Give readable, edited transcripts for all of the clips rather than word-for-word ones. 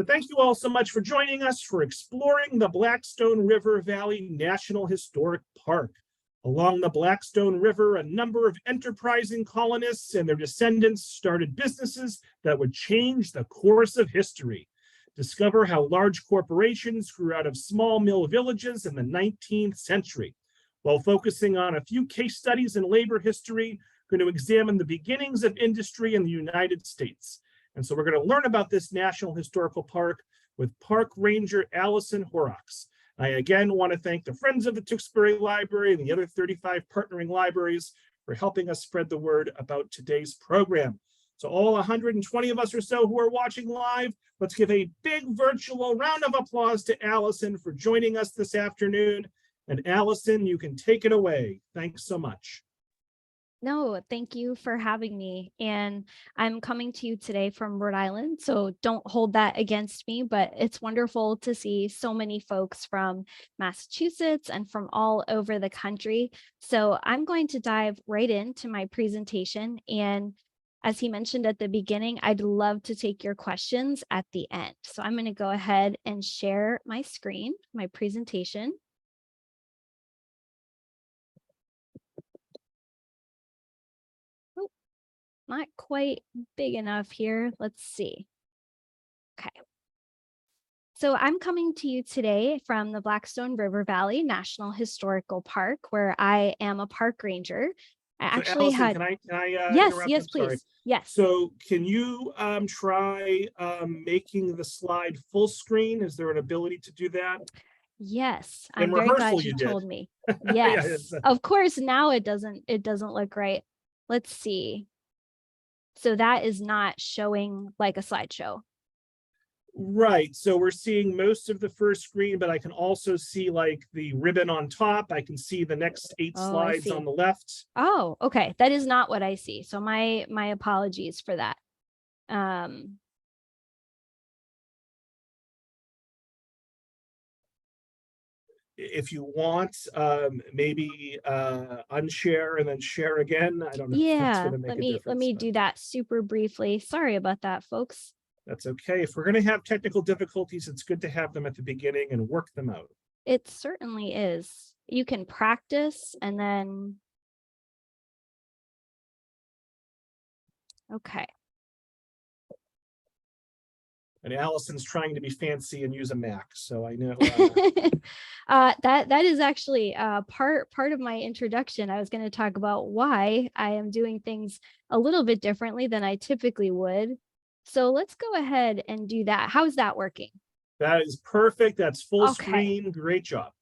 But thank you all so much for joining us for exploring the Blackstone River Valley National Historic Park. Along the Blackstone River, a number of enterprising colonists and their descendants started businesses that would change the course of history. Discover how large corporations grew out of small mill villages in the 19th century. While focusing on a few case studies in labor history, we're going to examine the beginnings of industry in the United States. And so we're going to learn about this National Historical Park with Park Ranger Allison Horrocks. I again want to thank the Friends of the Tewksbury Library and the other 35 partnering libraries for helping us spread the word about today's program. So all 120 of us or so who are watching live, let's give a big virtual round of applause to Allison for joining us this afternoon. And Allison, you can take it away. Thanks so much. No, thank you for having me. And I'm coming to you today from Rhode Island, so don't hold that against me, but it's wonderful to see so many folks from Massachusetts and from all over the country. So I'm going to dive right into my presentation. And as he mentioned at the beginning, I'd love to take your questions at the end. So I'm going to go ahead and share my screen, my presentation. Not quite big enough here. Let's see. Okay. So I'm coming to you today from the Blackstone River Valley National Historical Park, where I am a park ranger. I actually Allison, had. Can I Yes, interrupt? yes, I'm please. sorry. Yes. So can you try making the slide full screen? Is there an ability to do that? Yes, In I'm very rehearsal, glad you told me. Yeah, Yes, of course. Now it doesn't look right. Let's see. So that is not showing like a slideshow. Right. So we're seeing most of the first screen, but I can also see like the ribbon on top. I can see the next 8 slides on the left. Oh, okay. That is not what I see. So my apologies for that. If you want, maybe unshare and then share again. I don't know if that's going to make a difference. Let me do that super briefly. Sorry about that, folks. That's okay. If we're going to have technical difficulties, it's good to have them at the beginning and work them out. It certainly is. You can practice and then. Okay. And Allison's trying to be fancy and use a Mac, so I know. That is actually part of my introduction. I was going to talk about why I am doing things a little bit differently than I typically would. So let's go ahead and do that. How's that working? That is perfect. That's full screen. Great job.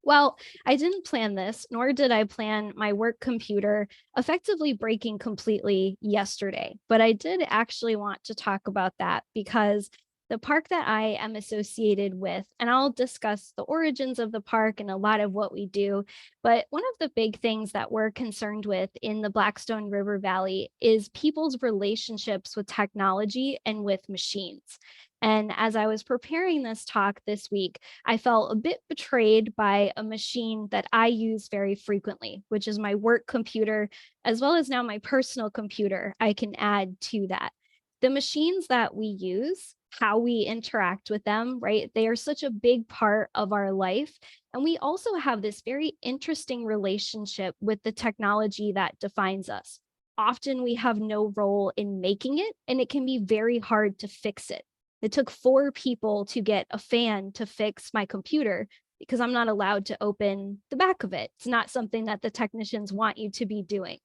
Well, I didn't plan this, nor did I plan my work computer effectively breaking completely yesterday. But I did actually want to talk about that because the park that I am associated with, and I'll discuss the origins of the park and a lot of what we do, but one of the big things that we're concerned with in the Blackstone River Valley is people's relationships with technology and with machines. And as I was preparing this talk this week, I felt a bit betrayed by a machine that I use very frequently, which is my work computer, as well as now my personal computer. I can add to that. The machines that we use, how we interact with them, right? They are such a big part of our life. And we also have this very interesting relationship with the technology that defines us. Often we have no role in making it, and it can be very hard to fix it. It took 4 people to get a fan to fix my computer because I'm not allowed to open the back of it. It's not something that the technicians want you to be doing.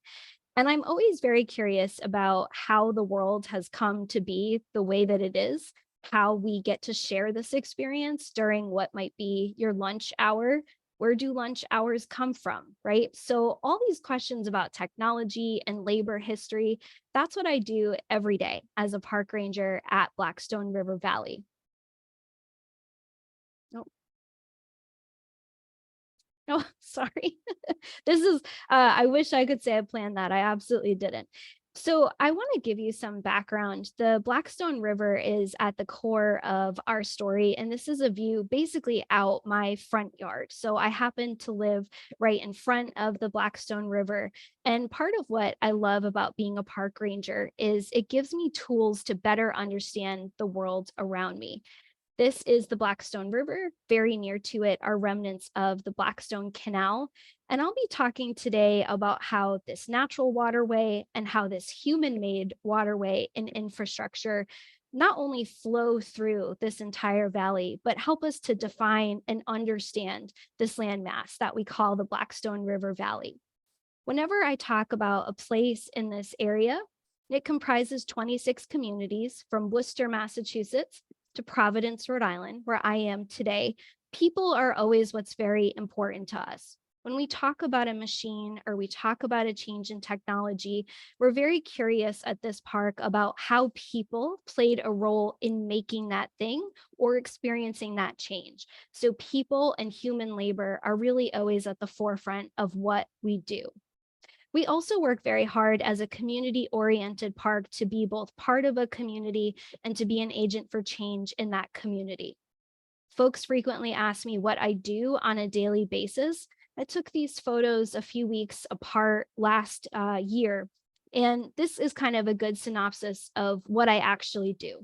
And I'm always very curious about how the world has come to be the way that it is, how we get to share this experience during what might be your lunch hour. Where do lunch hours come from, right? So all these questions about technology and labor history, that's what I do every day as a park ranger at Blackstone River Valley. Oh, sorry. This is, I wish I could say I planned that. I absolutely didn't. So I want to give you some background. The Blackstone River is at the core of our story, and this is a view basically out my front yard. So I happen to live right in front of the Blackstone River. And part of what I love about being a park ranger is it gives me tools to better understand the world around me. This is the Blackstone River. Very near to it are remnants of the Blackstone Canal. And I'll be talking today about how this natural waterway and how this human made waterway and infrastructure not only flow through this entire valley, but help us to define and understand this landmass that we call the Blackstone River Valley. Whenever I talk about a place in this area, it comprises 26 communities from Worcester, Massachusetts to Providence, Rhode Island, where I am today. People are always what's very important to us. When we talk about a machine or we talk about a change in technology, we're very curious at this park about how people played a role in making that thing or experiencing that change. So people and human labor are really always at the forefront of what we do. We also work very hard as a community-oriented park to be both part of a community and to be an agent for change in that community. Folks frequently ask me what I do on a daily basis. I took these photos a few weeks apart last year, and this is kind of a good synopsis of what I actually do.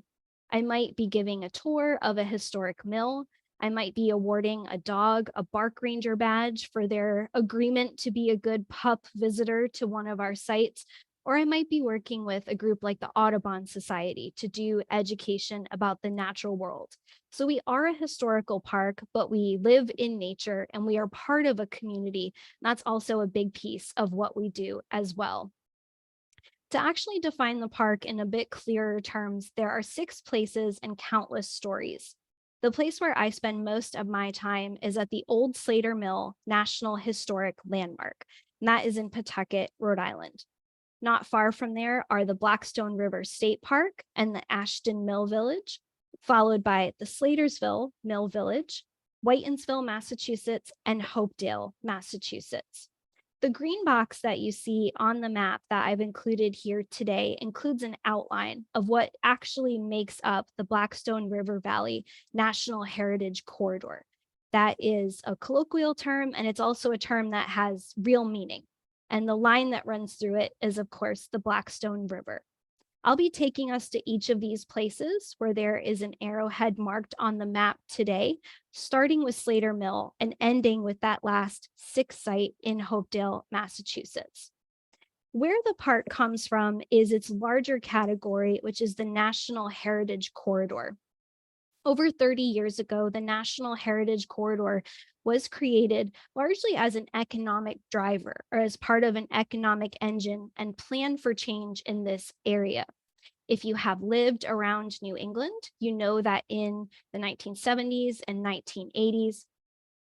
I might be giving a tour of a historic mill. I might be awarding a dog a Bark Ranger badge for their agreement to be a good pup visitor to one of our sites. Or I might be working with a group like the Audubon Society to do education about the natural world. So we are a historical park, but we live in nature and we are part of a community. That's also a big piece of what we do as well. To actually define the park in a bit clearer terms, there are 6 places and countless stories. The place where I spend most of my time is at the Old Slater Mill National Historic Landmark, and that is in Pawtucket, Rhode Island. Not far from there are the Blackstone River State Park and the Ashton Mill Village, followed by the Slatersville Mill Village, Whitensville, Massachusetts, and Hopedale, Massachusetts. The green box that you see on the map that I've included here today includes an outline of what actually makes up the Blackstone River Valley National Heritage Corridor. That is a colloquial term, and it's also a term that has real meaning. And the line that runs through it is, of course, the Blackstone River. I'll be taking us to each of these places where there is an arrowhead marked on the map today, starting with Slater Mill and ending with that last 6th site in Hopedale, Massachusetts. Where the park comes from is its larger category, which is the National Heritage Corridor. Over 30 years ago, the National Heritage Corridor was created largely as an economic driver or as part of an economic engine and plan for change in this area. If you have lived around New England, you know that in the 1970s and 1980s,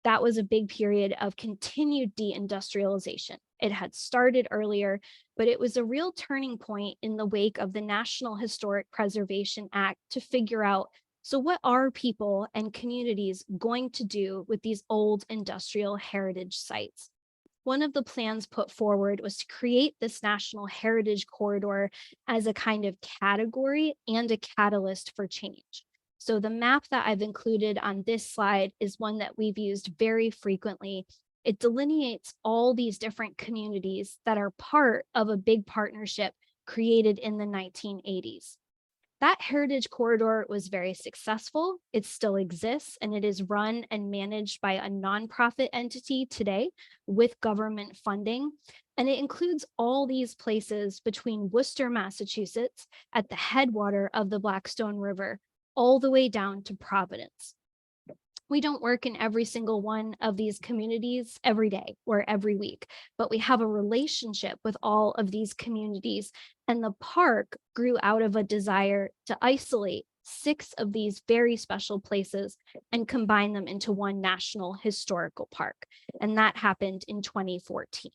that was a big period of continued deindustrialization. It had started earlier, but it was a real turning point in the wake of the National Historic Preservation Act to figure out, so what are people and communities going to do with these old industrial heritage sites? One of the plans put forward was to create this National Heritage Corridor as a kind of category and a catalyst for change. So the map that I've included on this slide is one that we've used very frequently. It delineates all these different communities that are part of a big partnership created in the 1980s. That heritage corridor was very successful. It still exists, and it is run and managed by a nonprofit entity today with government funding. And it includes all these places between Worcester, Massachusetts, at the headwater of the Blackstone River, all the way down to Providence. We don't work in every single one of these communities every day or every week, but we have a relationship with all of these communities. And the park grew out of a desire to isolate 6 of these very special places and combine them into one national historical park. And that happened in 2014.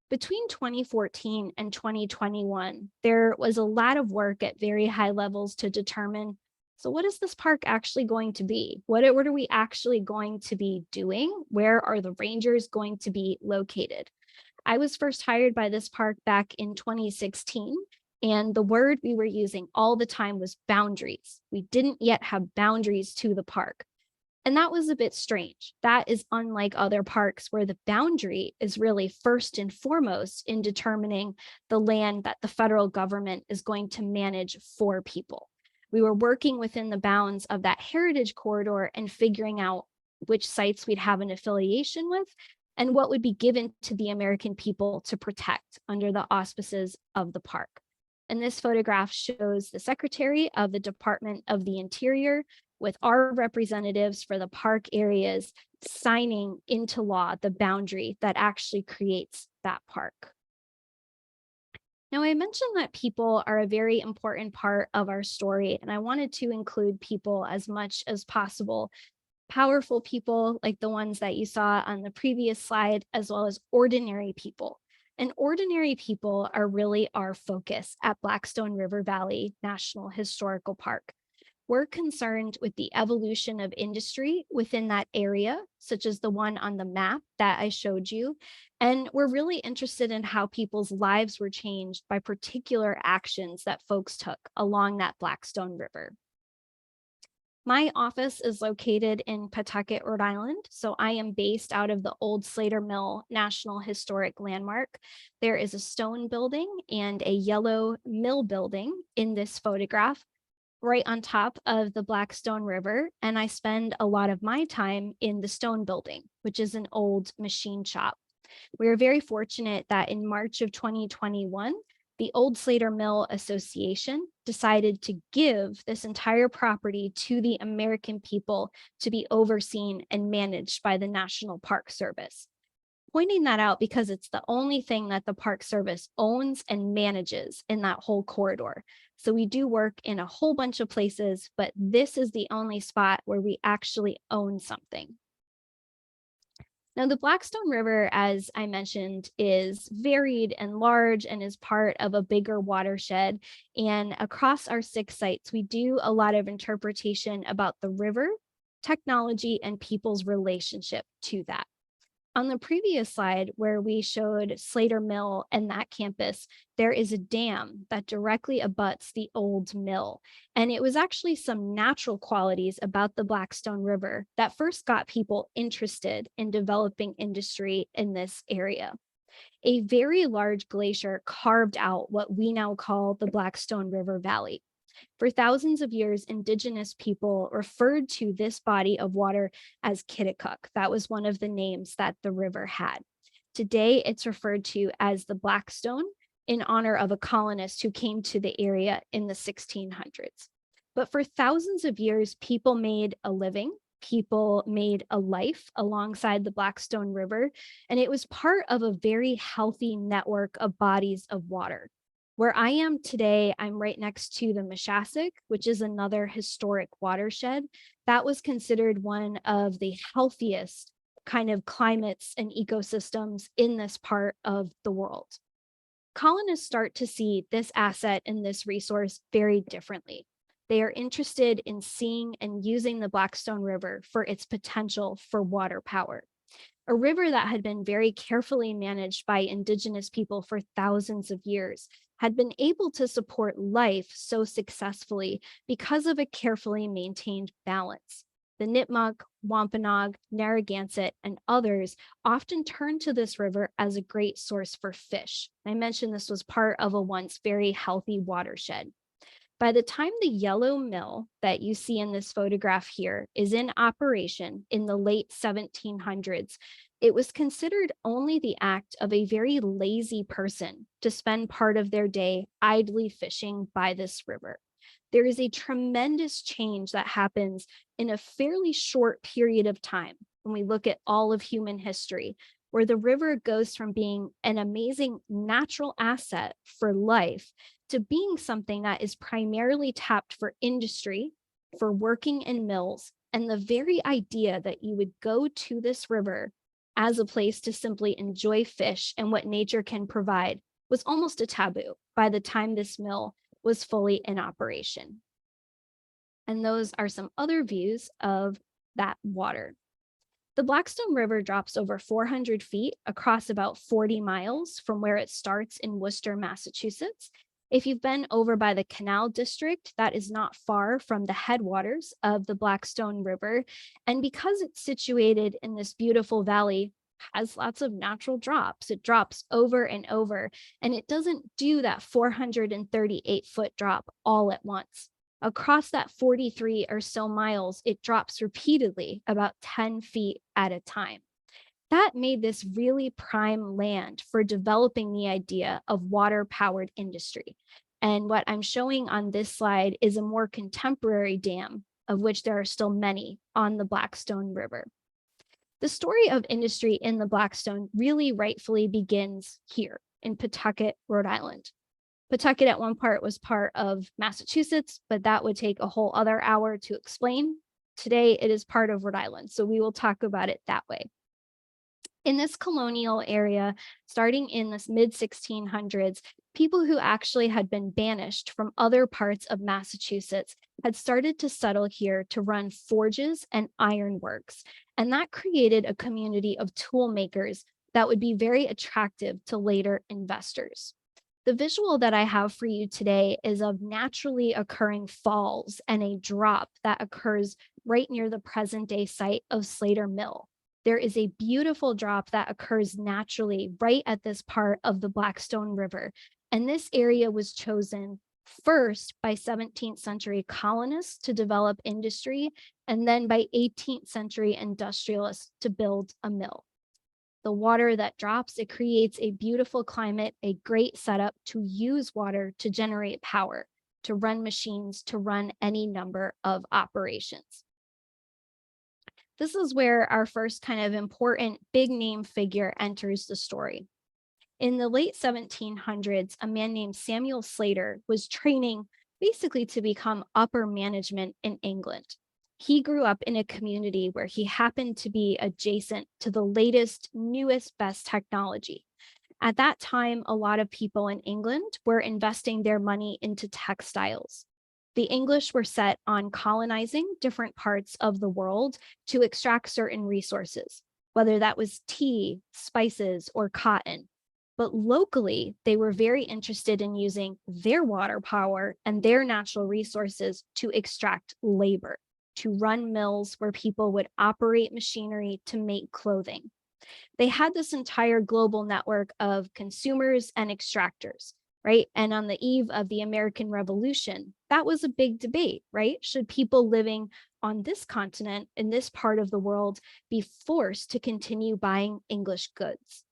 Between 2014 and 2021, there was a lot of work at very high levels to determine, so what is this park actually going to be? What are we actually going to be doing? Where are the rangers going to be located? I was first hired by this park back in 2016, and the word we were using all the time was boundaries. We didn't yet have boundaries to the park. And that was a bit strange. That is unlike other parks where the boundary is really first and foremost in determining the land that the federal government is going to manage for people. We were working within the bounds of that heritage corridor and figuring out which sites we'd have an affiliation with and what would be given to the American people to protect under the auspices of the park. And this photograph shows the Secretary of the Department of the Interior with our representatives for the park areas signing into law the boundary that actually creates that park. Now, I mentioned that people are a very important part of our story, and I wanted to include people as much as possible. Powerful people like the ones that you saw on the previous slide, as well as ordinary people. And ordinary people are really our focus at Blackstone River Valley National Historical Park. We're concerned with the evolution of industry within that area, such as the one on the map that I showed you. And we're really interested in how people's lives were changed by particular actions that folks took along that Blackstone River. My office is located in Pawtucket, Rhode Island, so I am based out of the old Slater Mill National Historic Landmark. There is a stone building and a yellow mill building in this photograph right on top of the Blackstone River, and I spend a lot of my time in the stone building, which is an old machine shop. We are very fortunate that in March of 2021, the Old Slater Mill Association decided to give this entire property to the American people to be overseen and managed by the National Park Service. Pointing that out because it's the only thing that the Park Service owns and manages in that whole corridor. So we do work in a whole bunch of places, but this is the only spot where we actually own something. Now, the Blackstone River, as I mentioned, is varied and large and is part of a bigger watershed. And across our 6 sites, we do a lot of interpretation about the river, technology, and people's relationship to that. On the previous slide, where we showed Slater Mill and that campus, there is a dam that directly abuts the old mill. And it was actually some natural qualities about the Blackstone River that first got people interested in developing industry in this area. A very large glacier carved out what we now call the Blackstone River Valley. For thousands of years, indigenous people referred to this body of water as Kittikuk. That was one of the names that the river had. Today, it's referred to as the Blackstone in honor of a colonist who came to the area in the 1600s. But for thousands of years, people made a living, people made a life alongside the Blackstone River, and it was part of a very healthy network of bodies of water. Where I am today, I'm right next to the Mashasik, which is another historic watershed. That was considered one of the healthiest kind of climates and ecosystems in this part of the world. Colonists start to see this asset and this resource very differently. They are interested in seeing and using the Blackstone River for its potential for water power. A river that had been very carefully managed by indigenous people for thousands of years had been able to support life so successfully because of a carefully maintained balance. The Nipmuc, Wampanoag, Narragansett, and others often turned to this river as a great source for fish. I mentioned this was part of a once very healthy watershed. By the time the yellow mill that you see in this photograph here is in operation in the late 1700s, it was considered only the act of a very lazy person to spend part of their day idly fishing by this river. There is a tremendous change that happens in a fairly short period of time when we look at all of human history, where the river goes from being an amazing natural asset for life to being something that is primarily tapped for industry, for working in mills, and the very idea that you would go to this river as a place to simply enjoy fish and what nature can provide was almost a taboo by the time this mill was fully in operation. And those are some other views of that water. The Blackstone River drops over 400 feet across about 40 miles from where it starts in Worcester, Massachusetts. If you've been over by the Canal District, that is not far from the headwaters of the Blackstone River. And because it's situated in this beautiful valley, has lots of natural drops. It drops over and over, and it doesn't do that 438-foot drop all at once. Across that 43 or so miles, it drops repeatedly about 10 feet at a time. That made this really prime land for developing the idea of water-powered industry. And what I'm showing on this slide is a more contemporary dam, of which there are still many on the Blackstone River. The story of industry in the Blackstone really rightfully begins here in Pawtucket, Rhode Island. Pawtucket at one part was part of Massachusetts, but that would take a whole other hour to explain. Today, it is part of Rhode Island, so we will talk about it that way. In this colonial area, starting in the mid-1600s, people who actually had been banished from other parts of Massachusetts had started to settle here to run forges and iron works, and that created a community of tool makers that would be very attractive to later investors. The visual that I have for you today is of naturally occurring falls and a drop that occurs right near the present-day site of Slater Mill. There is a beautiful drop that occurs naturally right at this part of the Blackstone River, and this area was chosen first by 17th century colonists to develop industry, and then by 18th century industrialists to build a mill. The water that drops, it creates a beautiful climate, a great setup to use water to generate power, to run machines, to run any number of operations. This is where our first kind of important big name figure enters the story. In the late 1700s, a man named Samuel Slater was training basically to become upper management in England. He grew up in a community where he happened to be adjacent to the latest, newest, best technology. At that time, a lot of people in England were investing their money into textiles. The English were set on colonizing different parts of the world to extract certain resources, whether that was tea, spices, or cotton. But locally, they were very interested in using their water power and their natural resources to extract labor, to run mills where people would operate machinery to make clothing. They had this entire global network of consumers and extractors, right? And on the eve of the American Revolution, that was a big debate, right? Should people living on this continent, in this part of the world, be forced to continue buying English goods?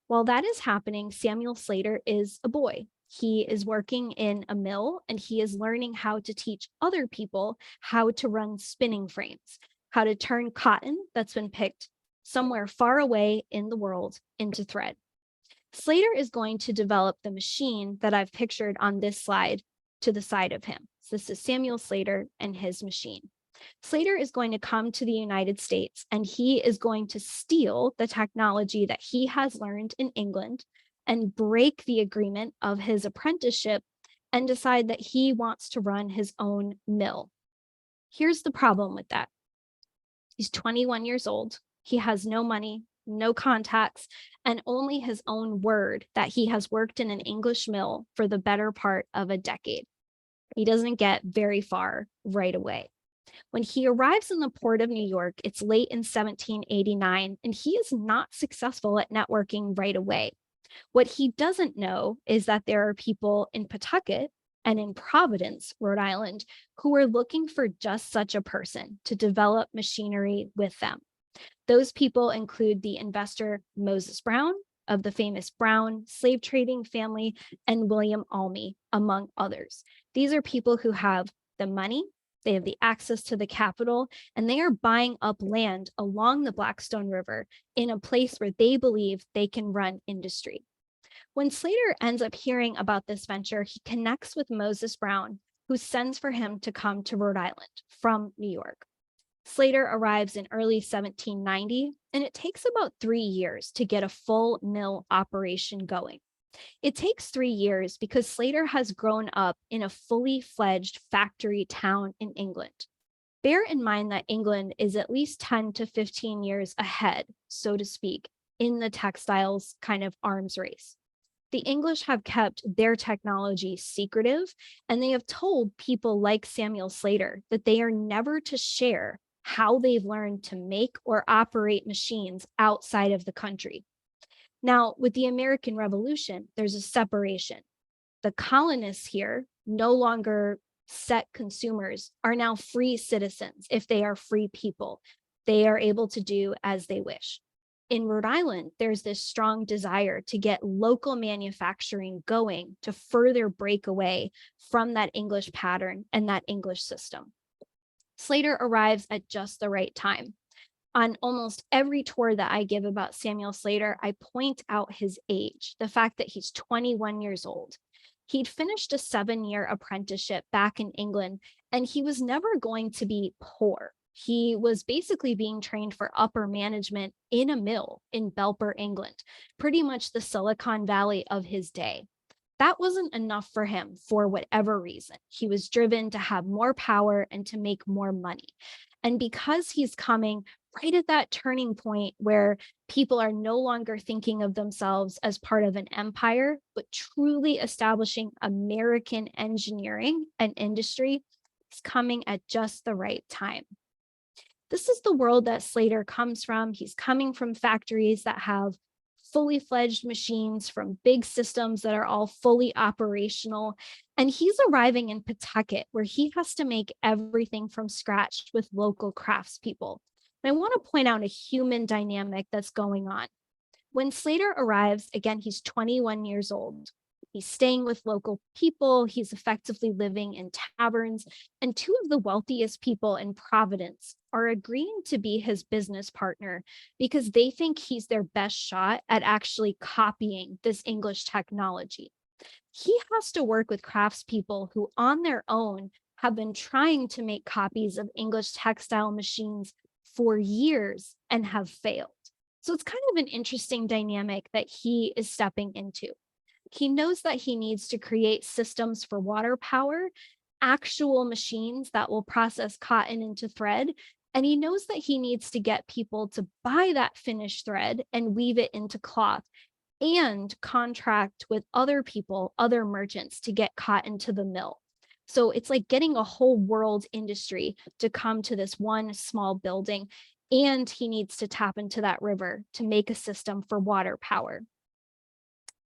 While that is happening, Samuel Slater is a boy. He is working in a mill, and he is learning how to teach other people how to run spinning frames, how to turn cotton that's been picked somewhere far away in the world into thread. Slater is going to develop the machine that I've pictured on this slide to the side of him. So this is Samuel Slater and his machine. Slater is going to come to the United States, and he is going to steal the technology that he has learned in England and break the agreement of his apprenticeship and decide that he wants to run his own mill. Here's the problem with that. He's 21 years old. He has no money, no contacts, and only his own word that he has worked in an English mill for the better part of a decade. He doesn't get very far right away. When he arrives in the port of New York, it's late in 1789, and he is not successful at networking right away. What he doesn't know is that there are people in Pawtucket and in Providence, Rhode Island, who are looking for just such a person to develop machinery with them. Those people include the investor Moses Brown of the famous Brown slave trading family and William Almy, among others. These are people who have the money, they have the access to the capital, and they are buying up land along the Blackstone River in a place where they believe they can run industry. When Slater ends up hearing about this venture, he connects with Moses Brown, who sends for him to come to Rhode Island from New York. Slater arrives in early 1790, and it takes about 3 years to get a full mill operation going. It takes 3 years because Slater has grown up in a fully fledged factory town in England. Bear in mind that England is at least 10 to 15 years ahead, so to speak, in the textiles kind of arms race. The English have kept their technology secretive, and they have told people like Samuel Slater that they are never to share how they've learned to make or operate machines outside of the country. Now, with the American Revolution, there's a separation. The colonists here, no longer set consumers, are now free citizens if they are free people. They are able to do as they wish. In Rhode Island, there's this strong desire to get local manufacturing going to further break away from that English pattern and that English system. Slater arrives at just the right time. On almost every tour that I give about Samuel Slater, I point out his age, the fact that he's 21 years old. He'd finished a 7-year apprenticeship back in England, and he was never going to be poor. He was basically being trained for upper management in a mill in Belper, England, pretty much the Silicon Valley of his day. That wasn't enough for him for whatever reason. He was driven to have more power and to make more money. And because he's coming right at that turning point where people are no longer thinking of themselves as part of an empire, but truly establishing American engineering and industry, he's coming at just the right time. This is the world that Slater comes from. He's coming from factories that have fully fledged machines, from big systems that are all fully operational. And he's arriving in Pawtucket, where he has to make everything from scratch with local craftspeople. And I want to point out a human dynamic that's going on. When Slater arrives, again, he's 21 years old. He's staying with local people. He's effectively living in taverns. And two of the wealthiest people in Providence are agreeing to be his business partner because they think he's their best shot at actually copying this English technology. He has to work with craftspeople who, on their own, have been trying to make copies of English textile machines for years and have failed. So it's kind of an interesting dynamic that he is stepping into. He knows that he needs to create systems for water power, actual machines that will process cotton into thread. And he knows that he needs to get people to buy that finished thread and weave it into cloth and contract with other people, other merchants, to get cotton to the mill. So it's like getting a whole world industry to come to this one small building. And he needs to tap into that river to make a system for water power.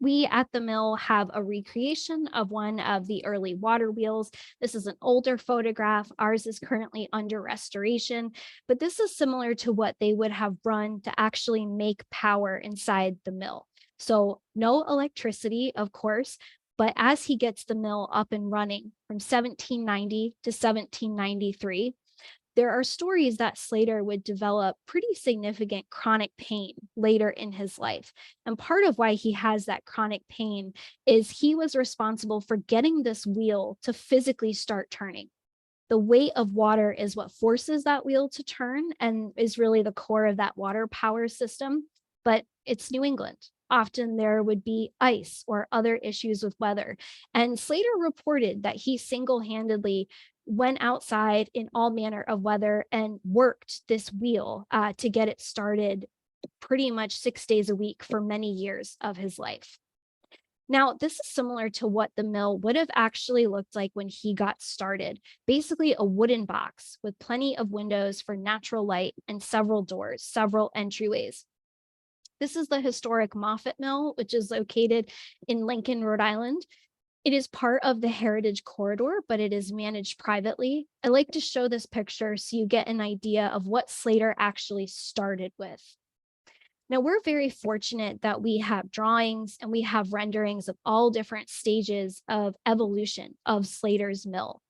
We at the mill have a recreation of one of the early water wheels. This is an older photograph. Ours is currently under restoration, but this is similar to what they would have run to actually make power inside the mill. So no electricity, of course, but as he gets the mill up and running from 1790 to 1793, there are stories that Slater would develop pretty significant chronic pain later in his life. And part of why he has that chronic pain is he was responsible for getting this wheel to physically start turning. The weight of water is what forces that wheel to turn and is really the core of that water power system. But it's New England. Often there would be ice or other issues with weather. And Slater reported that he single-handedly went outside in all manner of weather and worked this wheel to get it started pretty much 6 days a week for many years of his life. Now, this is similar to what the mill would have actually looked like when he got started. Basically a wooden box with plenty of windows for natural light and several doors, several entryways. This is the historic Moffett Mill, which is located in Lincoln, Rhode Island. It is part of the Heritage Corridor, but it is managed privately. I like to show this picture so you get an idea of what Slater actually started with. Now, we're very fortunate that we have drawings and we have renderings of all different stages of evolution of Slater's mill.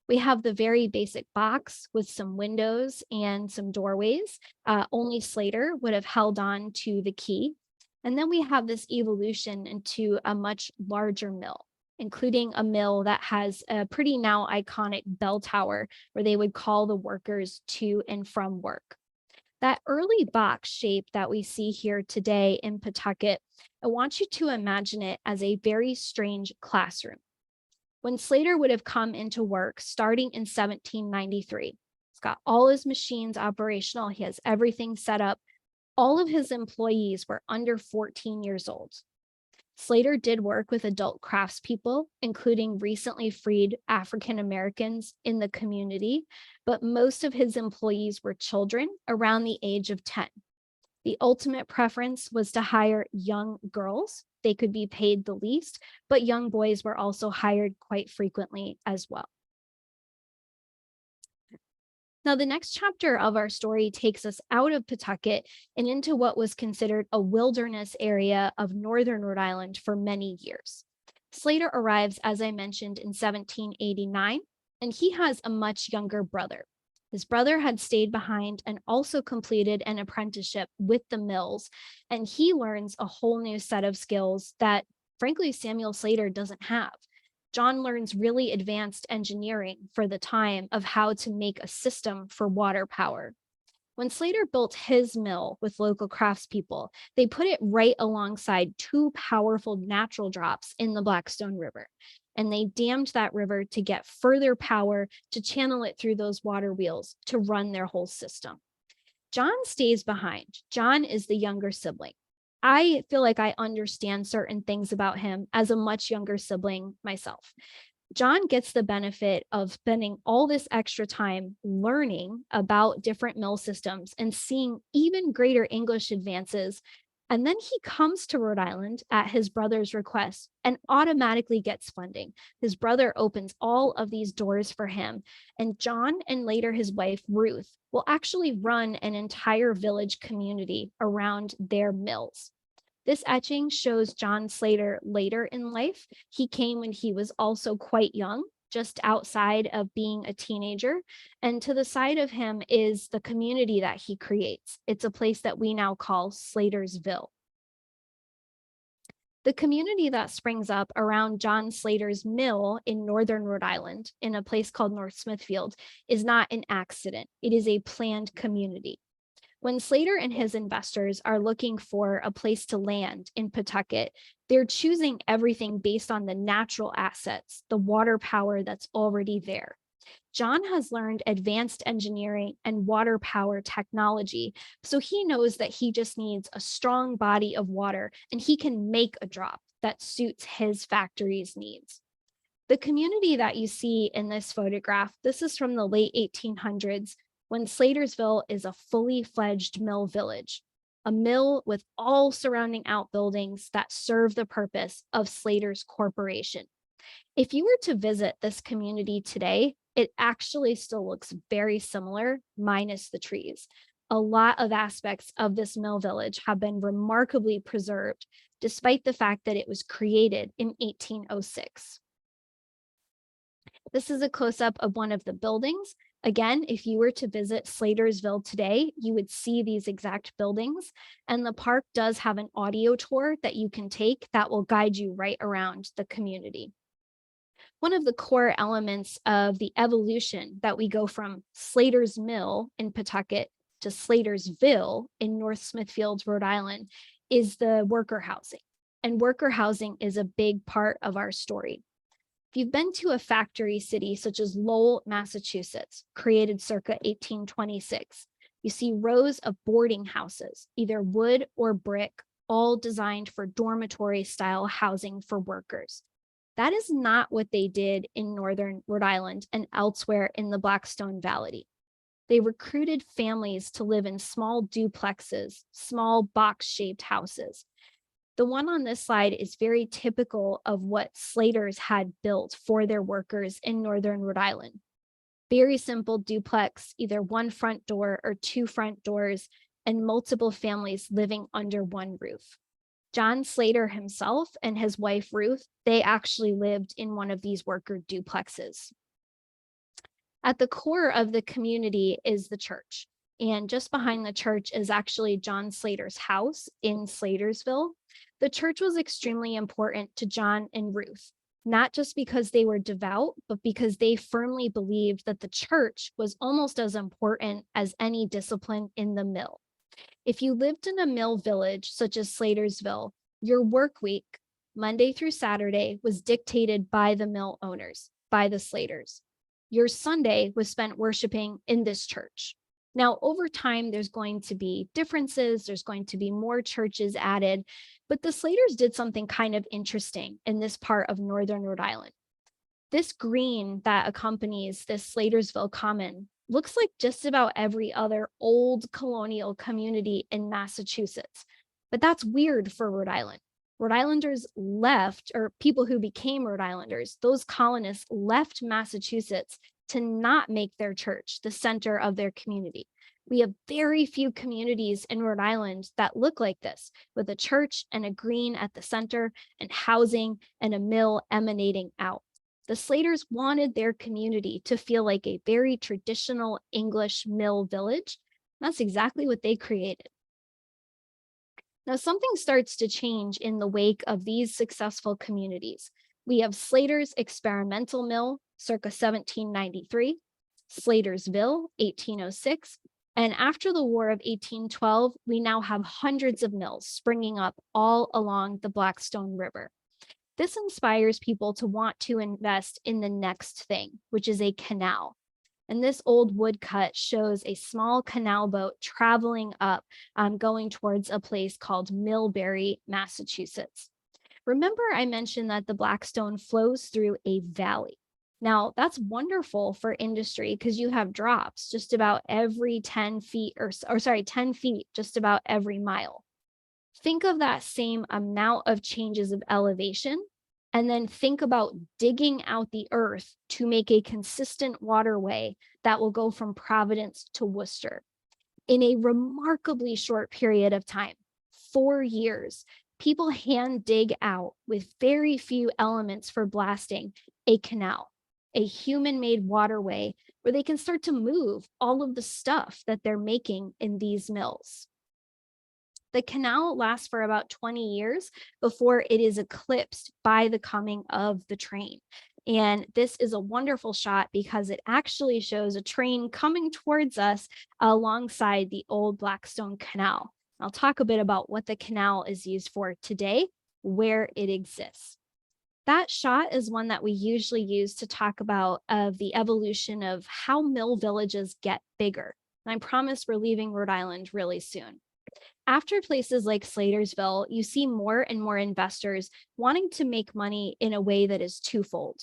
We have the very basic box with some windows and some doorways. Only Slater would have held on to the key. And then we have this evolution into a much larger mill, including a mill that has a pretty now iconic bell tower where they would call the workers to and from work. That early box shape that we see here today in Pawtucket, I want you to imagine it as a very strange classroom. When Slater would have come into work starting in 1793, it's got all his machines operational. He has everything set up. All of his employees were under 14 years old. Slater did work with adult craftspeople, including recently freed African Americans in the community, but most of his employees were children around the age of 10. The ultimate preference was to hire young girls. They could be paid the least, but young boys were also hired quite frequently as well. Now, the next chapter of our story takes us out of Pawtucket and into what was considered a wilderness area of northern Rhode Island for many years. Slater arrives, as I mentioned, in 1789, and he has a much younger brother. His brother had stayed behind and also completed an apprenticeship with the mills, and he learns a whole new set of skills that, frankly, Samuel Slater doesn't have. John learns really advanced engineering for the time of how to make a system for water power. When Slater built his mill with local craftspeople, they put it right alongside two powerful natural drops in the Blackstone River, and they dammed that river to get further power to channel it through those water wheels to run their whole system. John stays behind. John is the younger sibling. I feel like I understand certain things about him as a much younger sibling myself. John gets the benefit of spending all this extra time learning about different mill systems and seeing even greater English advances. And then he comes to Rhode Island at his brother's request and automatically gets funding. His brother opens all of these doors for him. And John and later his wife, Ruth, will actually run an entire village community around their mills. This etching shows John Slater later in life. He came when he was also quite young, just outside of being a teenager. And to the side of him is the community that he creates. It's a place that we now call Slatersville. The community that springs up around John Slater's mill in northern Rhode Island, in a place called North Smithfield, is not an accident. It is a planned community. When Slater and his investors are looking for a place to land in Pawtucket, they're choosing everything based on the natural assets, the water power that's already there. John has learned advanced engineering and water power technology, so he knows that he just needs a strong body of water and he can make a drop that suits his factory's needs. The community that you see in this photograph, this is from the late 1800s, when Slatersville is a fully fledged mill village, a mill with all surrounding outbuildings that serve the purpose of Slater's Corporation. If you were to visit this community today, it actually still looks very similar, minus the trees. A lot of aspects of this mill village have been remarkably preserved, despite the fact that it was created in 1806. This is a close-up of one of the buildings. Again, if you were to visit Slatersville today, you would see these exact buildings, and the park does have an audio tour that you can take that will guide you right around the community. One of the core elements of the evolution that we go from Slater's Mill in Pawtucket to Slatersville in North Smithfield, Rhode Island, is the worker housing. And worker housing is a big part of our story. If you've been to a factory city such as Lowell, Massachusetts, created circa 1826, you see rows of boarding houses, either wood or brick, all designed for dormitory-style housing for workers. That is not what they did in northern Rhode Island and elsewhere in the Blackstone Valley. They recruited families to live in small duplexes, small box-shaped houses. The one on this slide is very typical of what Slaters had built for their workers in northern Rhode Island. Very simple duplex, either one front door or two front doors, and multiple families living under one roof. John Slater himself and his wife Ruth, they actually lived in one of these worker duplexes. At the core of the community is the church. And just behind the church is actually John Slater's house in Slatersville. The church was extremely important to John and Ruth, not just because they were devout, but because they firmly believed that the church was almost as important as any discipline in the mill. If you lived in a mill village such as Slatersville, your work week, Monday through Saturday, was dictated by the mill owners, by the Slaters. your Sunday was spent worshiping in this church. Now, over time, there's going to be differences, there's going to be more churches added, but the Slaters did something kind of interesting in this part of northern Rhode Island. This green that accompanies this Slatersville Common looks like just about every other old colonial community in Massachusetts, but that's weird for Rhode Island. Rhode Islanders left, or people who became Rhode Islanders, those colonists left Massachusetts to not make their church the center of their community. We have very few communities in Rhode Island that look like this, with a church and a green at the center and housing and a mill emanating out. The Slaters wanted their community to feel like a very traditional English mill village. That's exactly what they created. Now, something starts to change in the wake of these successful communities. We have Slater's Experimental Mill, circa 1793, Slatersville, 1806, and after the War of 1812, we now have hundreds of mills springing up all along the Blackstone River. This inspires people to want to invest in the next thing, which is a canal. And this old woodcut shows a small canal boat traveling up, going towards a place called Millbury, Massachusetts. Remember, I mentioned that the Blackstone flows through a valley. Now, that's wonderful for industry because you have drops just about every 10 feet, 10 feet, just about every mile. Think of that same amount of changes of elevation, and then think about digging out the earth to make a consistent waterway that will go from Providence to Worcester. In a remarkably short period of time, 4 years, people hand dig out with very few elements for blasting a canal, a human-made waterway where they can start to move all of the stuff that they're making in these mills. The canal lasts for about 20 years before it is eclipsed by the coming of the train. And this is a wonderful shot because it actually shows a train coming towards us alongside the old Blackstone Canal. I'll talk a bit about what the canal is used for today, where it exists. That shot is one that we usually use to talk about the evolution of how mill villages get bigger. And I promise we're leaving Rhode Island really soon. After places like Slatersville, you see more and more investors wanting to make money in a way that is twofold.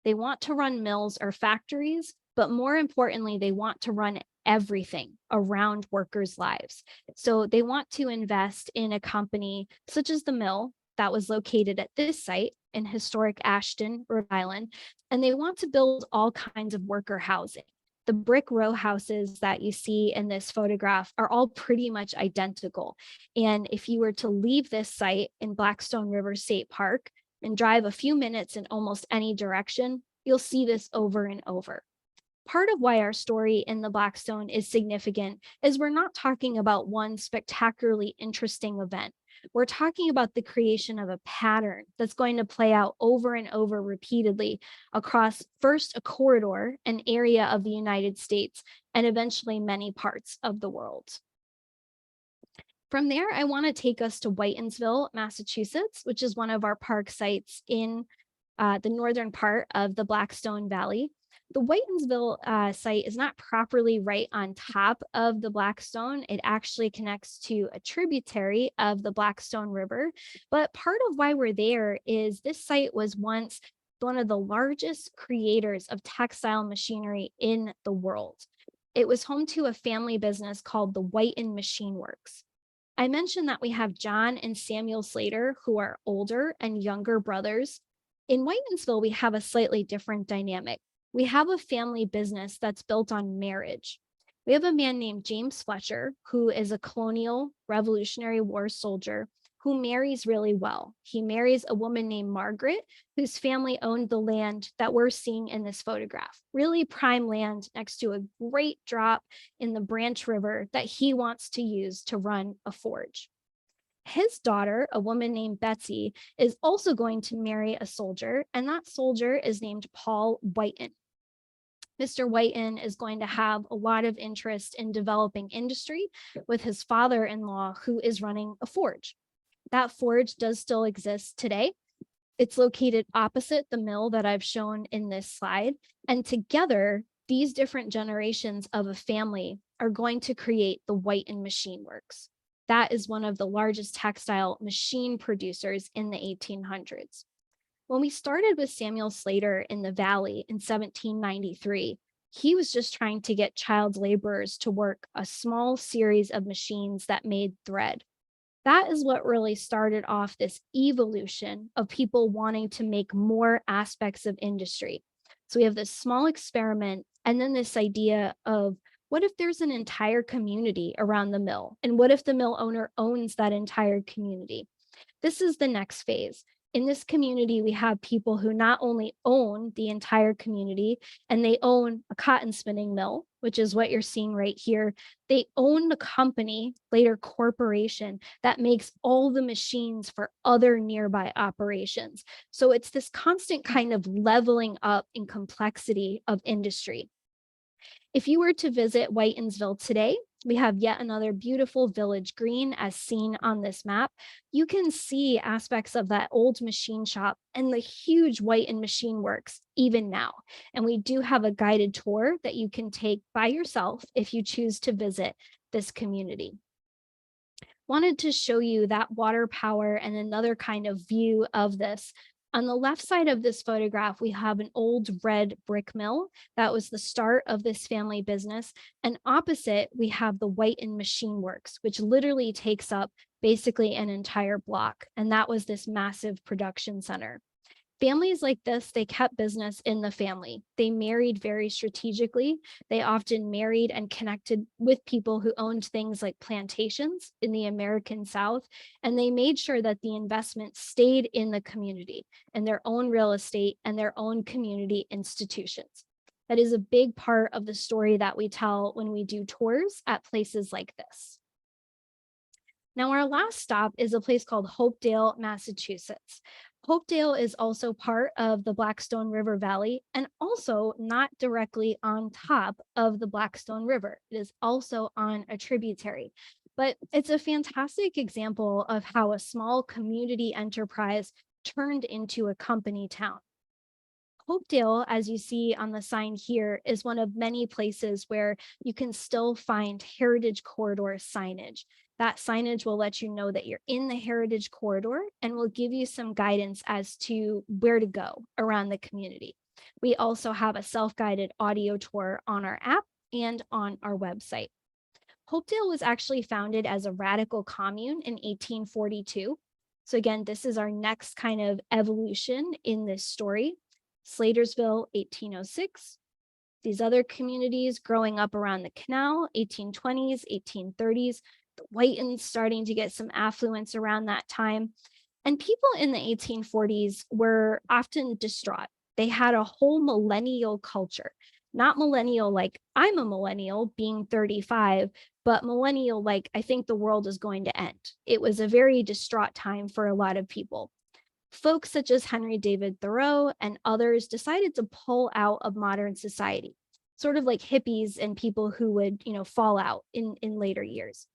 They want to run mills or factories, but more importantly, they want to run everything around workers' lives. So they want to invest in a company such as the mill that was located at this site in historic Ashton, Rhode Island, and they want to build all kinds of worker housing. The brick row houses that you see in this photograph are all pretty much identical. And if you were to leave this site in Blackstone River State Park and drive a few minutes in almost any direction, you'll see this over and over. Part of why our story in the Blackstone is significant is we're not talking about one spectacularly interesting event. We're talking about the creation of a pattern that's going to play out over and over repeatedly across first a corridor, an area of the United States, and eventually many parts of the world. From there, I want to take us to Whitinsville, Massachusetts, which is one of our park sites in the northern part of the Blackstone Valley. The Whitinsville site is not properly right on top of the Blackstone. It actually connects to a tributary of the Blackstone River. But part of why we're there is this site was once one of the largest creators of textile machinery in the world. It was home to a family business called the Whiten Machine Works. I mentioned that we have John and Samuel Slater, who are older and younger brothers. In Whitinsville, we have a slightly different dynamic. We have a family business that's built on marriage. We have a man named James Fletcher, who is a colonial Revolutionary War soldier who marries really well. He marries a woman named Margaret, whose family owned the land that we're seeing in this photograph. Really prime land next to a great drop in the Branch River that he wants to use to run a forge. His daughter, a woman named Betsy, is also going to marry a soldier, and that soldier is named Paul Whiten. Mr. Whiten is going to have a lot of interest in developing industry with his father-in-law, who is running a forge. That forge does still exist today. It's located opposite the mill that I've shown in this slide. And together, these different generations of a family are going to create the Whiten Machine Works. That is one of the largest textile machine producers in the 1800s. When we started with Samuel Slater in the Valley in 1793, he was just trying to get child laborers to work a small series of machines that made thread. That is what really started off this evolution of people wanting to make more aspects of industry. So we have this small experiment and then this idea of what if there's an entire community around the mill? And what if the mill owner owns that entire community? This is the next phase. In this community, we have people who not only own the entire community and they own a cotton spinning mill, which is what you're seeing right here. They own the company, later corporation, that makes all the machines for other nearby operations. So it's this constant kind of leveling up in complexity of industry. If you were to visit Whitensville today, we have yet another beautiful village green as seen on this map. You can see aspects of that old machine shop and the huge Whiten Machine Works even now. And we do have a guided tour that you can take by yourself if you choose to visit this community. Wanted to show you that water power and another kind of view of this. On the left side of this photograph, we have an old red brick mill. That was the start of this family business. And opposite, we have the Whiten Machine Works, which literally takes up basically an entire block. And that was this massive production center. Families like this, they kept business in the family. They married very strategically. They often married and connected with people who owned things like plantations in the American South, and they made sure that the investment stayed in the community and their own real estate and their own community institutions. That is a big part of the story that we tell when we do tours at places like this. Now, our last stop is a place called Hopedale, Massachusetts. Hopedale is also part of the Blackstone River Valley and also not directly on top of the Blackstone River. It is also on a tributary. But it's a fantastic example of how a small community enterprise turned into a company town. Hopedale, as you see on the sign here, is one of many places where you can still find heritage corridor signage. That signage will let you know that you're in the heritage corridor and will give you some guidance as to where to go around the community. We also have a self-guided audio tour on our app and on our website. Hopedale was actually founded as a radical commune in 1842. So again, this is our next kind of evolution in this story. Slatersville, 1806. These other communities growing up around the canal, 1820s, 1830s, the Whitens starting to get some affluence around that time. And people in the 1840s were often distraught. They had a whole millennial culture, not millennial like I'm a millennial being 35, but millennial like I think the world is going to end. It was a very distraught time for a lot of people. Folks such as Henry David Thoreau and others decided to pull out of modern society, sort of like hippies and people who would, fall out in later years.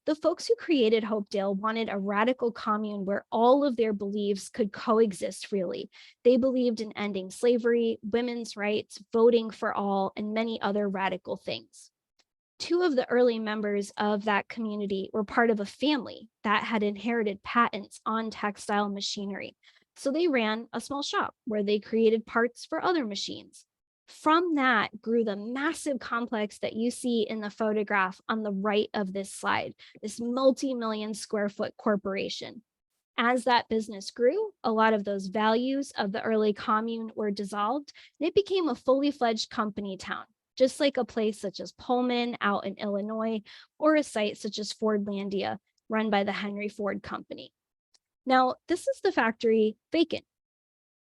The folks who created Hopedale wanted a radical commune where all of their beliefs could coexist freely. They believed in ending slavery, women's rights, voting for all, and many other radical things. Two of the early members of that community were part of a family that had inherited patents on textile machinery. So they ran a small shop where they created parts for other machines. From that grew the massive complex that you see in the photograph on the right of this slide, this multi-million square foot corporation. As that business grew, a lot of those values of the early commune were dissolved, and it became a fully fledged company town, just like a place such as Pullman out in Illinois, or a site such as Fordlandia, run by the Henry Ford Company. Now, this is the factory vacant.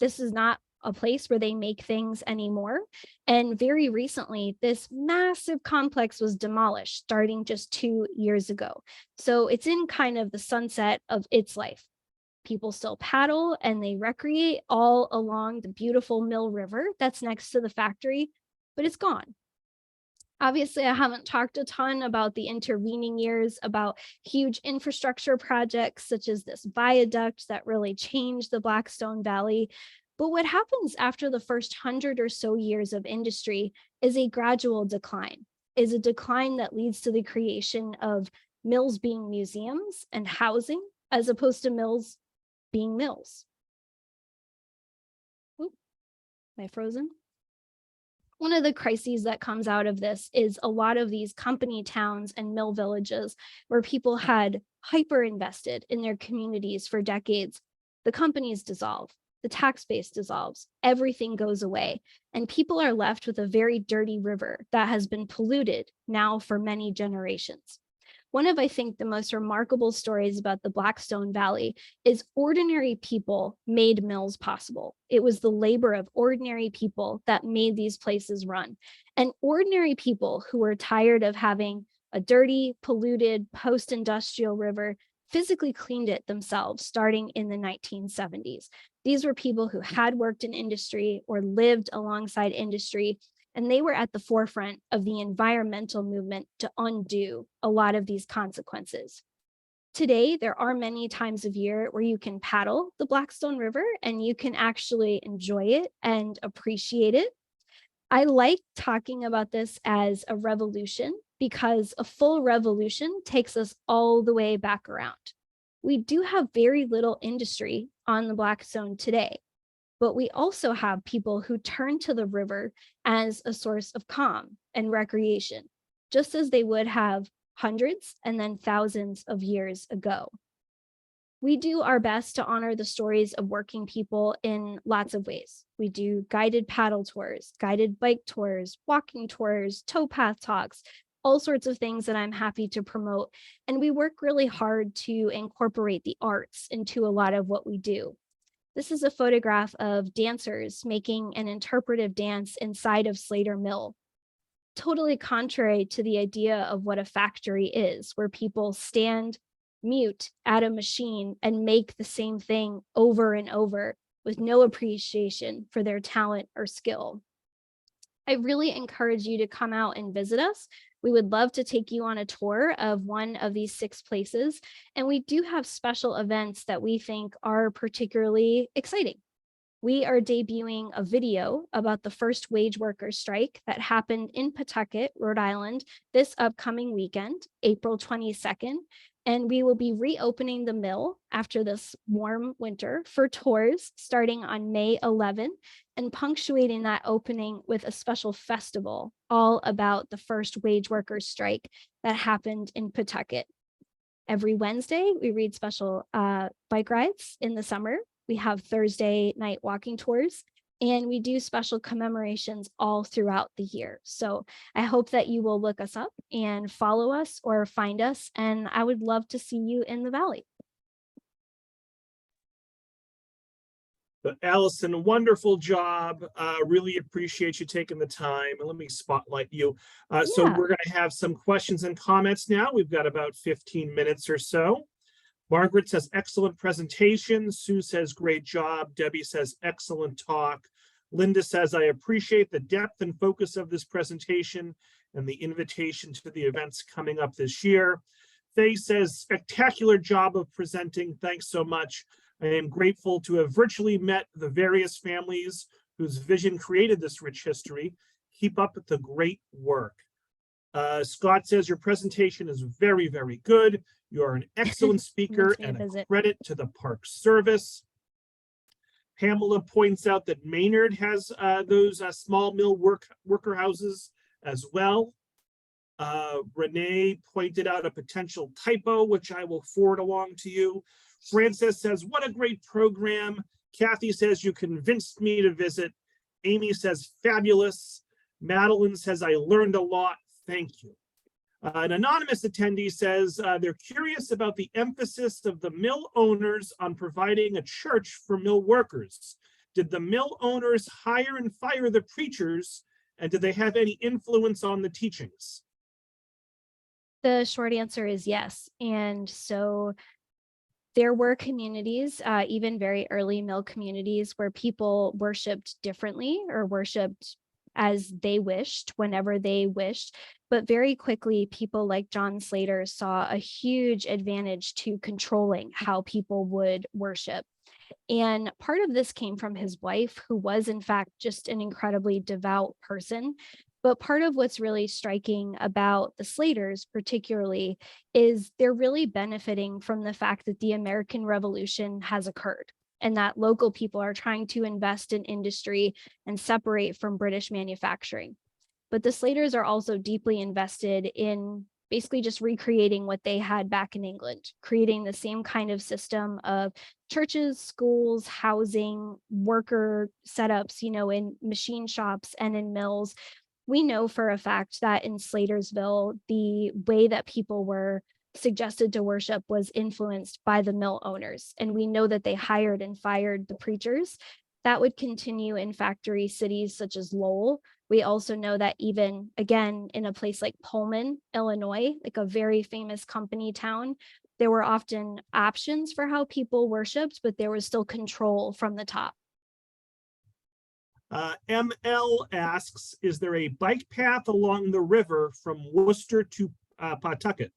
This is not a place where they make things anymore. And very recently, this massive complex was demolished starting just 2 years ago. So it's in kind of the sunset of its life. People still paddle and they recreate all along the beautiful Mill River that's next to the factory, but it's gone. Obviously, I haven't talked a ton about the intervening years, about huge infrastructure projects such as this viaduct that really changed the Blackstone Valley. But what happens after the first 100 or so years of industry is a gradual decline, is a decline that leads to the creation of mills being museums and housing, as opposed to mills being mills. Oop, am I frozen? One of the crises that comes out of this is a lot of these company towns and mill villages where people had hyper invested in their communities for decades. The companies dissolve, the tax base dissolves, everything goes away, and people are left with a very dirty river that has been polluted now for many generations. One of, I think, the most remarkable stories about the Blackstone Valley is ordinary people made mills possible. It was the labor of ordinary people that made these places run. And ordinary people who were tired of having a dirty, polluted, post-industrial river physically cleaned it themselves starting in the 1970s. These were people who had worked in industry or lived alongside industry, and they were at the forefront of the environmental movement to undo a lot of these consequences. Today, there are many times of year where you can paddle the Blackstone River and you can actually enjoy it and appreciate it. I like talking about this as a revolution because a full revolution takes us all the way back around. We do have very little industry on the Blackstone today, but we also have people who turn to the river as a source of calm and recreation, just as they would have hundreds and then thousands of years ago. We do our best to honor the stories of working people in lots of ways. We do guided paddle tours, guided bike tours, walking tours, towpath talks, all sorts of things that I'm happy to promote. And we work really hard to incorporate the arts into a lot of what we do. This is a photograph of dancers making an interpretive dance inside of Slater Mill. Totally contrary to the idea of what a factory is, where people stand mute at a machine and make the same thing over and over with no appreciation for their talent or skill. I really encourage you to come out and visit us. We would love to take you on a tour of one of these 6 places. And we do have special events that we think are particularly exciting. We are debuting a video about the first wage workers strike that happened in Pawtucket, Rhode Island, this upcoming weekend, April 22nd. And we will be reopening the mill after this warm winter for tours starting on May 11 and punctuating that opening with a special festival all about the first wage workers strike that happened in Pawtucket. Every Wednesday, we read special bike rides in the summer. We have Thursday night walking tours, and we do special commemorations all throughout the year. So I hope that you will look us up and follow us or find us, and I would love to see you in the Valley. But Allison, wonderful job. Really appreciate you taking the time. And let me spotlight you. So we're going to have some questions and comments now. We've got about 15 minutes or so. Margaret says, excellent presentation. Sue says, great job. Debbie says, excellent talk. Linda says, I appreciate the depth and focus of this presentation and the invitation to the events coming up this year. Faye says, spectacular job of presenting. Thanks so much. I am grateful to have virtually met the various families whose vision created this rich history. Keep up the great work. Scott says, your presentation is very, very good. You are an excellent speaker and a credit to the Park Service. Pamela points out that Maynard has those small mill worker houses as well. Renee pointed out a potential typo, which I will forward along to you. Frances says, what a great program. Kathy says, you convinced me to visit. Amy says, fabulous. Madeline says, I learned a lot. Thank you. An anonymous attendee says they're curious about the emphasis of the mill owners on providing a church for mill workers. Did the mill owners hire and fire the preachers, and did they have any influence on the teachings? The short answer is yes. And so there were communities, even very early mill communities, where people worshiped differently or worshiped as they wished, whenever they wished. But very quickly, people like John Slater saw a huge advantage to controlling how people would worship. And part of this came from his wife, who was, in fact, just an incredibly devout person. But part of what's really striking about the Slaters, particularly, is they're really benefiting from the fact that the American Revolution has occurred and that local people are trying to invest in industry and separate from British manufacturing. But the Slaters are also deeply invested in basically just recreating what they had back in England, creating the same kind of system of churches, schools, housing, worker setups, in machine shops and in mills. We know for a fact that in Slatersville, the way that people were suggested to worship was influenced by the mill owners. And we know that they hired and fired the preachers. That would continue in factory cities such as Lowell. We also know that even, again, in a place like Pullman, Illinois, like a very famous company town, there were often options for how people worshiped, but there was still control from the top. ML asks, is there a bike path along the river from Worcester to Pawtucket?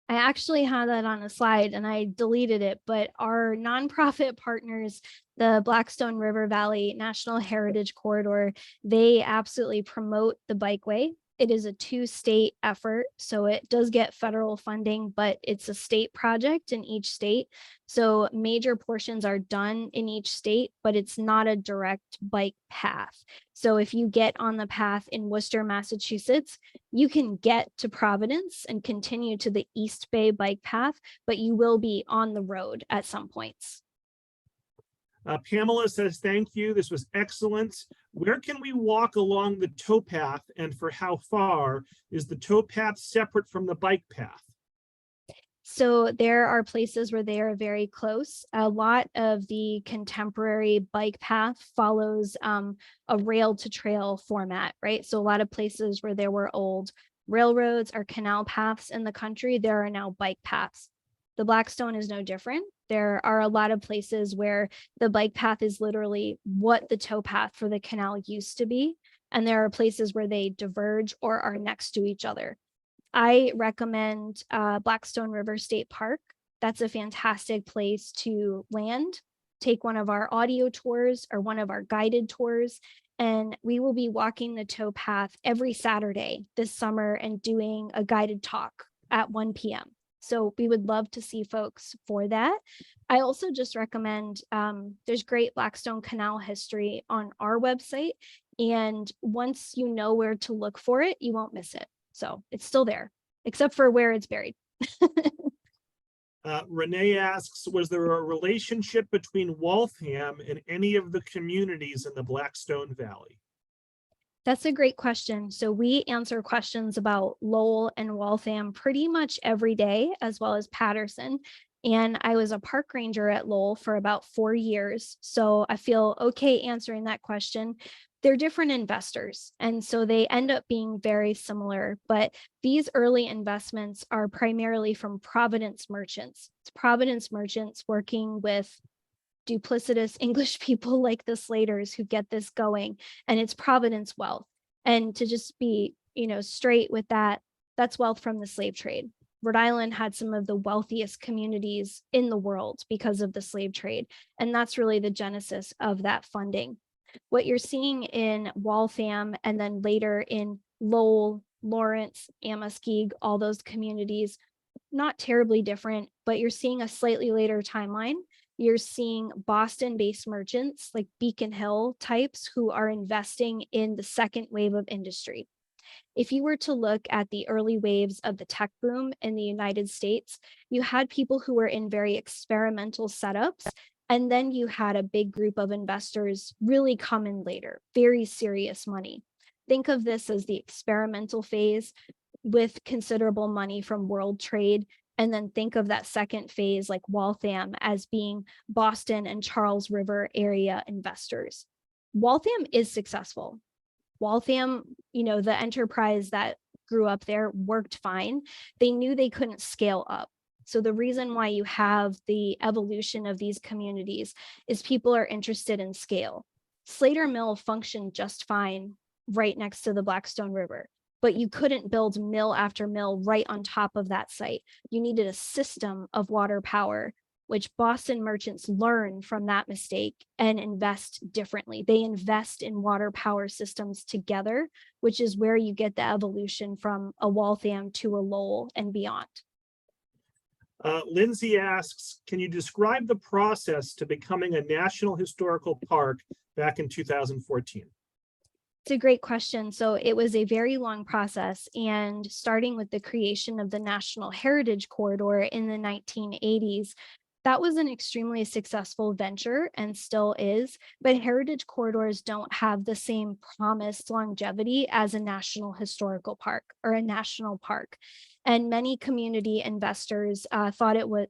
I actually had that on a slide and I deleted it, but our nonprofit partners, the Blackstone River Valley National Heritage Corridor, they absolutely promote the bikeway. It is a 2-state effort, so it does get federal funding, but it's a state project in each state. So major portions are done in each state, but it's not a direct bike path. So if you get on the path in Worcester, Massachusetts, you can get to Providence and continue to the East Bay bike path, but you will be on the road at some points. Pamela says, thank you. This was excellent. Where can we walk along the towpath, and for how far? Is the towpath separate from the bike path? So there are places where they are very close. A lot of the contemporary bike path follows a rail to trail format, right? So a lot of places where there were old railroads or canal paths in the country, there are now bike paths. The Blackstone is no different. There are a lot of places where the bike path is literally what the towpath for the canal used to be. And there are places where they diverge or are next to each other. I recommend Blackstone River State Park. That's a fantastic place to land, take one of our audio tours or one of our guided tours, and we will be walking the towpath every Saturday this summer and doing a guided talk at 1 p.m. So we would love to see folks for that. I also just recommend, there's great Blackstone Canal history on our website. And once you know where to look for it, you won't miss it. So it's still there, except for where it's buried. Renee asks, was there a relationship between Waltham and any of the communities in the Blackstone Valley? That's a great question. So we answer questions about Lowell and Waltham pretty much every day, as well as Patterson. And I was a park ranger at Lowell for about 4 years. So I feel okay answering that question. They're different investors, and so they end up being very similar, but these early investments are primarily from Providence merchants. It's Providence merchants working with duplicitous English people like the Slaters who get this going, and it's Providence wealth. And to just be, straight with that, that's wealth from the slave trade. Rhode Island had some of the wealthiest communities in the world because of the slave trade, and that's really the genesis of that funding. What you're seeing in Waltham and then later in Lowell, Lawrence, Amoskeag, all those communities, not terribly different, but you're seeing a slightly later timeline. You're seeing Boston-based merchants like Beacon Hill types who are investing in the second wave of industry. If you were to look at the early waves of the tech boom in the United States, you had people who were in very experimental setups. And then you had a big group of investors really come in later, very serious money. Think of this as the experimental phase with considerable money from world trade. And then think of that second phase like Waltham as being Boston and Charles River area investors. Waltham is successful. Waltham, the enterprise that grew up there worked fine. They knew they couldn't scale up. So the reason why you have the evolution of these communities is people are interested in scale. Slater Mill functioned just fine right next to the Blackstone River, but you couldn't build mill after mill right on top of that site. You needed a system of water power, which Boston merchants learn from that mistake and invest differently. They invest in water power systems together, which is where you get the evolution from a Waltham to a Lowell and beyond. Lindsay asks, can you describe the process to becoming a National Historical Park back in 2014? It's a great question. So it was a very long process, and starting with the creation of the National Heritage Corridor in the 1980s, that was an extremely successful venture and still is, but heritage corridors don't have the same promised longevity as a national historical park or a national park. And many community investors thought it was,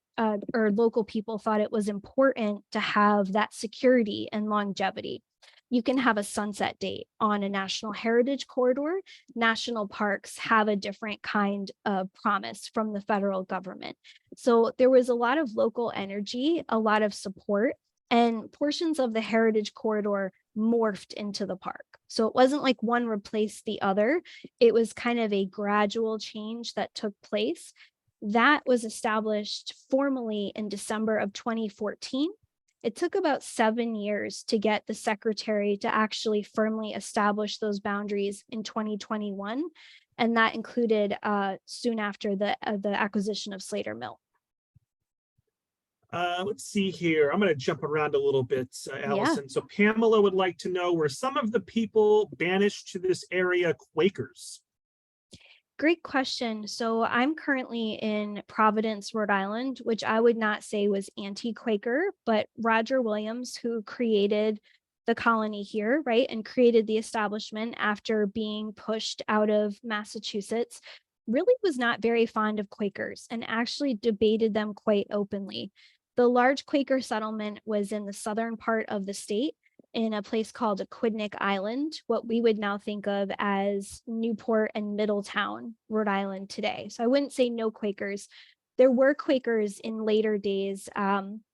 or local people thought it was important to have that security and longevity. You can have a sunset date on a national heritage corridor. National parks have a different kind of promise from the federal government. So there was a lot of local energy, a lot of support, and portions of the heritage corridor morphed into the park. So it wasn't like one replaced the other. It was kind of a gradual change that took place. That was established formally in December of 2014. It took about 7 years to get the secretary to actually firmly establish those boundaries in 2021. And that included soon after the acquisition of Slater Mill. Let's see here. I'm going to jump around a little bit, Allison. Yeah. So Pamela would like to know, were some of the people banished to this area Quakers? Great question. So I'm currently in Providence, Rhode Island, which I would not say was anti-Quaker, but Roger Williams, who created the colony here, right, and created the establishment after being pushed out of Massachusetts, really was not very fond of Quakers and actually debated them quite openly. The large Quaker settlement was in the southern part of the state, in a place called Aquidneck Island, what we would now think of as Newport and Middletown, Rhode Island today. So I wouldn't say no Quakers. There were Quakers in later days,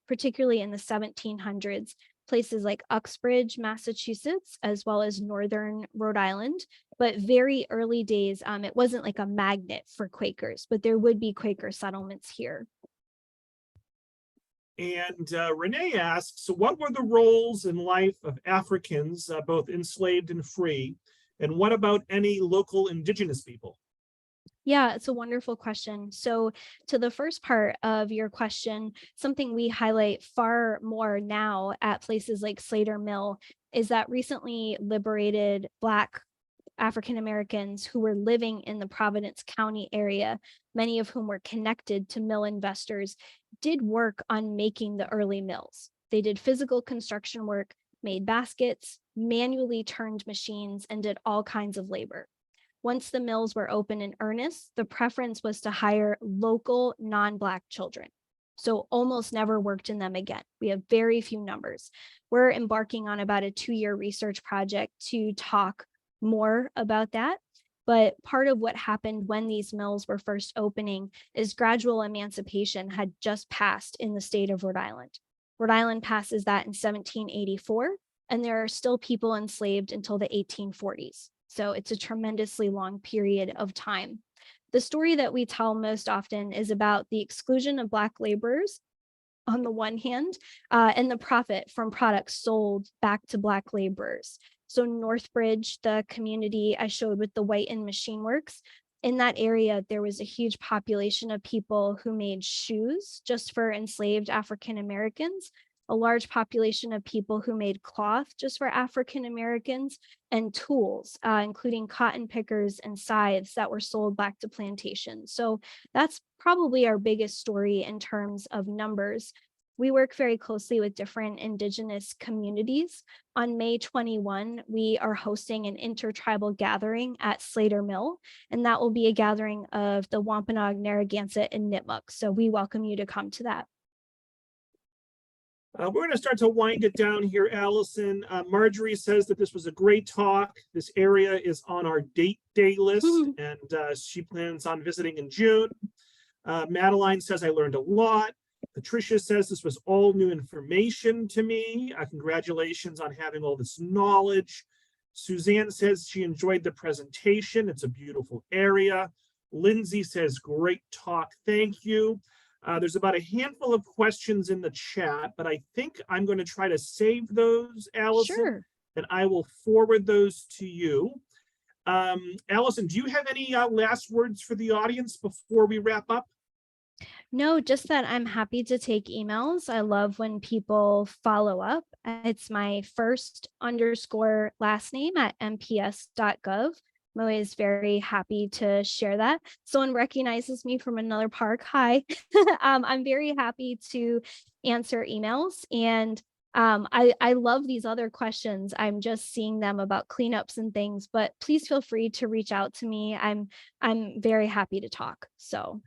particularly in the 1700s, places like Uxbridge, Massachusetts, as well as northern Rhode Island. But very early days, it wasn't like a magnet for Quakers, but there would be Quaker settlements here. And Renee asks, what were the roles in life of Africans, both enslaved and free? And what about any local indigenous people? Yeah, it's a wonderful question. So to the first part of your question, something we highlight far more now at places like Slater Mill is that recently liberated Black African Americans who were living in the Providence County area, many of whom were connected to mill investors, did work on making the early mills. They did physical construction work, made baskets, manually turned machines, and did all kinds of labor. Once the mills were open in earnest, the preference was to hire local non-Black children. So almost never worked in them again. We have very few numbers. We're embarking on about a 2-year research project to talk more about that. But part of what happened when these mills were first opening is gradual emancipation had just passed in the state of Rhode Island. Rhode Island passes that in 1784, and there are still people enslaved until the 1840s. So it's a tremendously long period of time. The story that we tell most often is about the exclusion of Black laborers on the one hand, and the profit from products sold back to Black laborers. So Northbridge, the community I showed with the Whiten Machine Works, in that area, there was a huge population of people who made shoes just for enslaved African Americans, a large population of people who made cloth just for African Americans, and tools, including cotton pickers and scythes that were sold back to plantations. So that's probably our biggest story in terms of numbers. We work very closely with different Indigenous communities. On May 21, we are hosting an intertribal gathering at Slater Mill, and that will be a gathering of the Wampanoag, Narragansett, and Nipmuc. So we welcome you to come to that. We're going to start to wind it down here, Allison. Marjorie says that this was a great talk. This area is on our date day list, and she plans on visiting in June. Madeline says, I learned a lot. Patricia says this was all new information to me. Congratulations on having all this knowledge. Suzanne says she enjoyed the presentation. It's a beautiful area. Lindsay says, great talk. Thank you. There's about a handful of questions in the chat, but I think I'm going to try to save those, Allison, Sure. and I will forward those to you. Allison, do you have any last words for the audience before we wrap up? No, just that I'm happy to take emails. I love when people follow up. It's my first _ last name at mps.gov. I'm always very happy to share that. Someone recognizes me from another park. Hi. I'm very happy to answer emails, and I love these other questions. I'm just seeing them about cleanups and things, but please feel free to reach out to me. I'm very happy to talk. So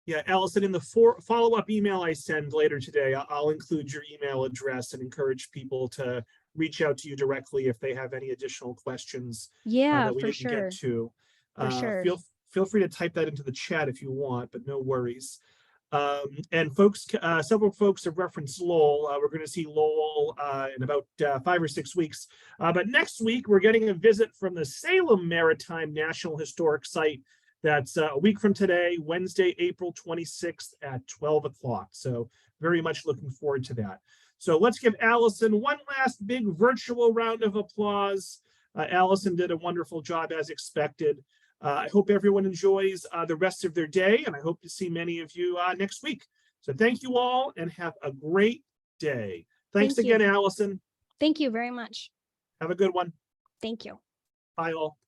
yeah, Allison, in the follow-up email I send later today, I'll include your email address and encourage people to reach out to you directly if they have any additional questions yeah, that we for didn't sure. get to. For sure. Feel free to type that into the chat if you want, but no worries. And folks, several folks have referenced Lowell. We're going to see Lowell in about 5 or 6 weeks. But next week, we're getting a visit from the Salem Maritime National Historic Site. That's a week from today, Wednesday, April 26th at 12 o'clock. So very much looking forward to that. So let's give Allison one last big virtual round of applause. Allison did a wonderful job as expected. I hope everyone enjoys the rest of their day, and I hope to see many of you next week. So thank you all and have a great day. Thanks again, Allison. Thank you very much. Have a good one. Thank you. Bye all.